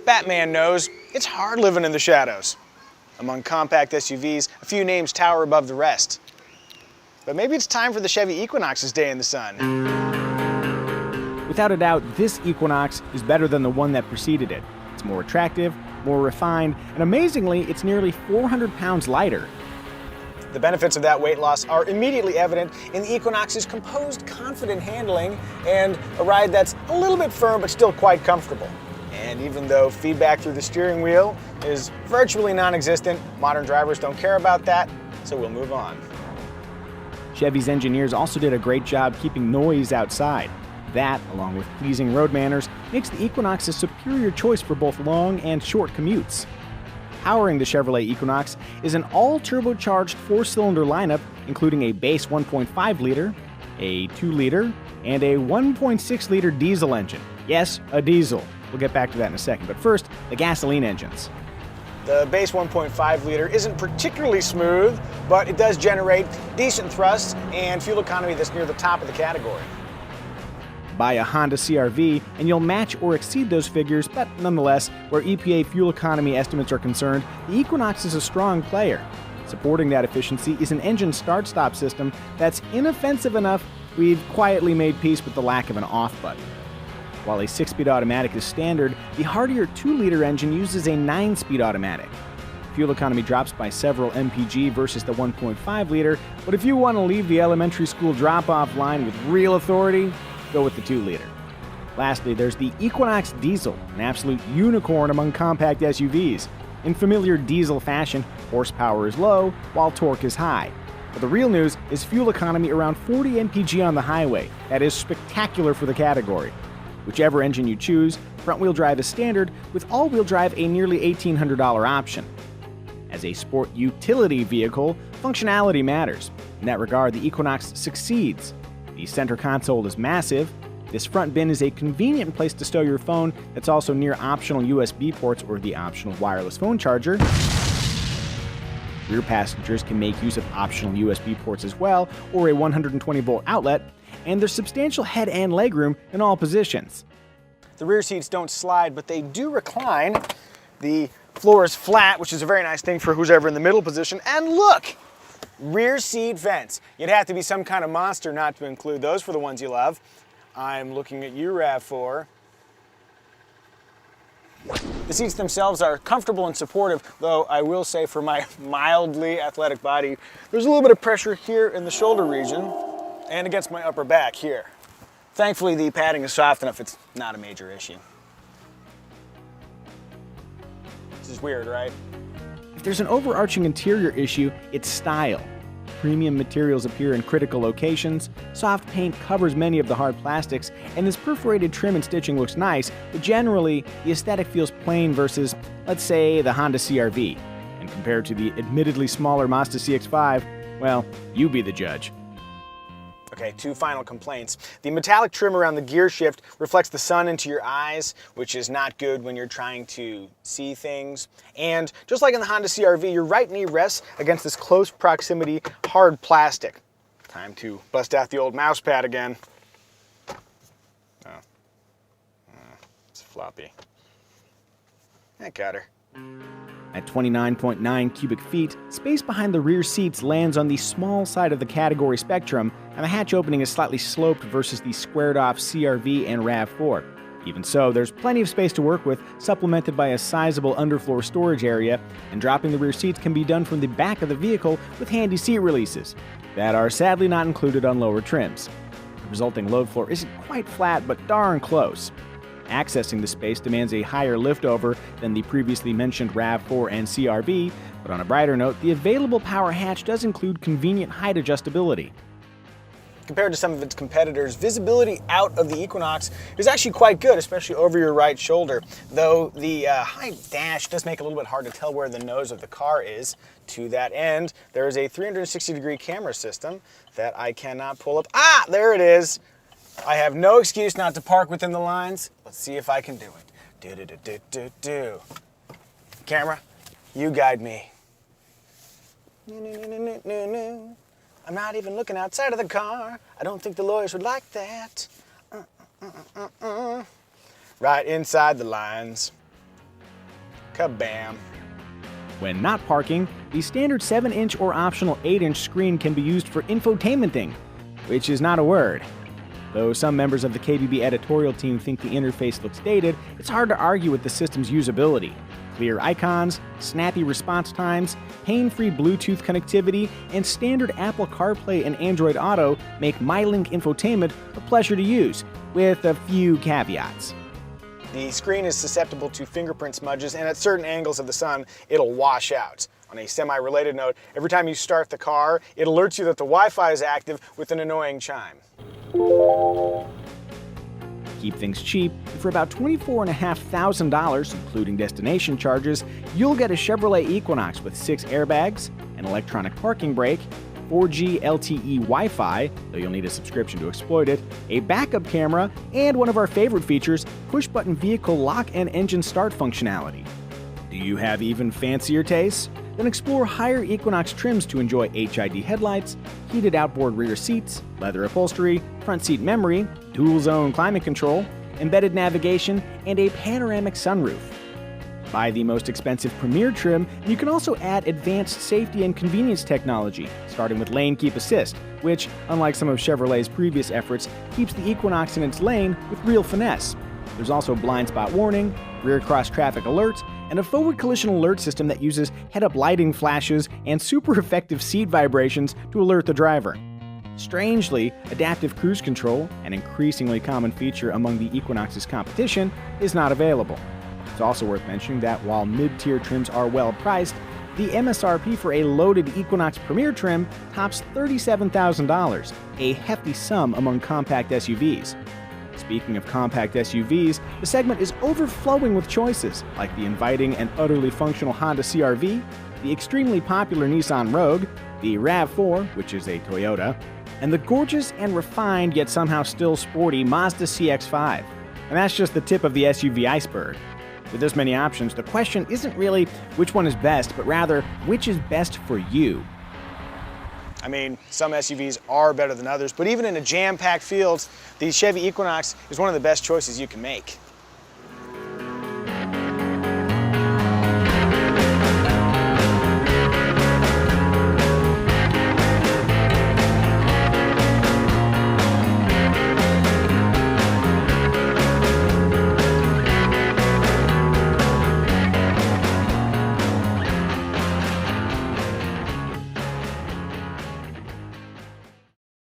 Batman knows it's hard living in the shadows. Among compact SUVs, a few names tower above the rest. But maybe it's time for the Chevy Equinox's day in the sun. Without a doubt, this Equinox is better than the one that preceded it. It's more attractive, more refined, and amazingly, it's nearly 400 pounds lighter. The benefits of that weight loss are immediately evident in the Equinox's composed, confident handling and a ride that's a little bit firm but still quite comfortable. And even though feedback through the steering wheel is virtually non-existent, modern drivers don't care about that, so we'll move on. Chevy's engineers also did a great job keeping noise outside. That, along with pleasing road manners, makes the Equinox a superior choice for both long and short commutes. Powering the Chevrolet Equinox is an all-turbocharged four-cylinder lineup, including a base 1.5-liter, a 2-liter, and a 1.6-liter diesel engine. Yes, a diesel. We'll get back to that in a second, but first, the gasoline engines. The base 1.5-liter isn't particularly smooth, but it does generate decent thrust and fuel economy that's near the top of the category. Buy a Honda CR-V and you'll match or exceed those figures, but nonetheless, where EPA fuel economy estimates are concerned, the Equinox is a strong player. Supporting that efficiency is an engine start-stop system that's inoffensive enough we've quietly made peace with the lack of an off button. While a 6-speed automatic is standard, the hardier 2-liter engine uses a 9-speed automatic. Fuel economy drops by several mpg versus the 1.5-liter, but if you want to leave the elementary school drop-off line with real authority, go with the 2-liter. Lastly, there's the Equinox Diesel, an absolute unicorn among compact SUVs. In familiar diesel fashion, horsepower is low, while torque is high. But the real news is fuel economy around 40 mpg on the highway. That is spectacular for the category. Whichever engine you choose, front-wheel drive is standard, with all-wheel drive a nearly $1,800 option. As a sport utility vehicle, functionality matters. In that regard, the Equinox succeeds. The center console is massive. This front bin is a convenient place to stow your phone that's also near optional USB ports or the optional wireless phone charger. Rear passengers can make use of optional USB ports as well, or a 120-volt outlet, and there's substantial head and legroom in all positions. The rear seats don't slide, but they do recline. The floor is flat, which is a very nice thing for who's ever in the middle position. And look! Rear seat vents. You'd have to be some kind of monster not to include those for the ones you love. I'm looking at you, RAV4. The seats themselves are comfortable and supportive, though I will say for my mildly athletic body, there's a little bit of pressure here in the shoulder region and against my upper back here. Thankfully, the padding is soft enough it's not a major issue. This is weird, right? If there's an overarching interior issue, it's style. Premium materials appear in critical locations, soft paint covers many of the hard plastics, and this perforated trim and stitching looks nice, but generally, the aesthetic feels plain versus, let's say, the Honda CR-V. And compared to the admittedly smaller Mazda CX-5, well, you be the judge. Okay, two final complaints. The metallic trim around the gear shift reflects the sun into your eyes, which is not good when you're trying to see things. And just like in the Honda CR-V, your right knee rests against this close proximity hard plastic. Time to bust out the old mouse pad again. It's floppy. I got her. At 29.9 cubic feet, space behind the rear seats lands on the small side of the category spectrum, and the hatch opening is slightly sloped versus the squared-off CR-V and RAV4. Even so, there's plenty of space to work with, supplemented by a sizable underfloor storage area, and dropping the rear seats can be done from the back of the vehicle with handy seat releases that are sadly not included on lower trims. The resulting load floor isn't quite flat, but darn close. Accessing the space demands a higher liftover than the previously mentioned RAV4 and CR-V, but on a brighter note, the available power hatch does include convenient height adjustability. Compared to some of its competitors, visibility out of the Equinox is actually quite good, especially over your right shoulder, though the high dash does make it a little bit hard to tell where the nose of the car is. To that end, there is a 360-degree camera system that I cannot pull up. Ah, there it is! I have no excuse not to park within the lines. Let's see if I can do it. Do. Camera, you guide me. I'm not even looking outside of the car. I don't think the lawyers would like that. Right inside the lines. Kabam. When not parking, the standard 7-inch or optional 8-inch screen can be used for infotainmenting, which is not a word. Though some members of the KBB editorial team think the interface looks dated, it's hard to argue with the system's usability. Clear icons, snappy response times, pain-free Bluetooth connectivity, and standard Apple CarPlay and Android Auto make MyLink infotainment a pleasure to use, with a few caveats. The screen is susceptible to fingerprint smudges, and at certain angles of the sun, it'll wash out. On a semi-related note, every time you start the car, it alerts you that the Wi-Fi is active with an annoying chime. Keep things cheap, and for about $24,500, including destination charges, you'll get a Chevrolet Equinox with 6 airbags, an electronic parking brake, 4G LTE Wi-Fi, though you'll need a subscription to exploit it, a backup camera, and one of our favorite features, push-button vehicle lock and engine start functionality. Do you have even fancier tastes? Then explore higher Equinox trims to enjoy HID headlights, heated outboard rear seats, leather upholstery, front seat memory, dual-zone climate control, embedded navigation, and a panoramic sunroof. Buy the most expensive Premier trim, and you can also add advanced safety and convenience technology, starting with Lane Keep Assist, which, unlike some of Chevrolet's previous efforts, keeps the Equinox in its lane with real finesse. There's also blind spot warning, rear cross traffic alerts, and a forward collision alert system that uses head-up lighting flashes and super effective seat vibrations to alert the driver. Strangely, adaptive cruise control, an increasingly common feature among the Equinox's competition, is not available. It's also worth mentioning that while mid-tier trims are well priced, the MSRP for a loaded Equinox Premier trim tops $37,000, a hefty sum among compact SUVs. Speaking of compact SUVs, the segment is overflowing with choices like the inviting and utterly functional Honda CR-V, the extremely popular Nissan Rogue, the RAV4, which is a Toyota, and the gorgeous and refined yet somehow still sporty Mazda CX-5. And that's just the tip of the SUV iceberg. With this many options, the question isn't really which one is best, but rather which is best for you. I mean, some SUVs are better than others, but even in a jam-packed field, the Chevy Equinox is one of the best choices you can make.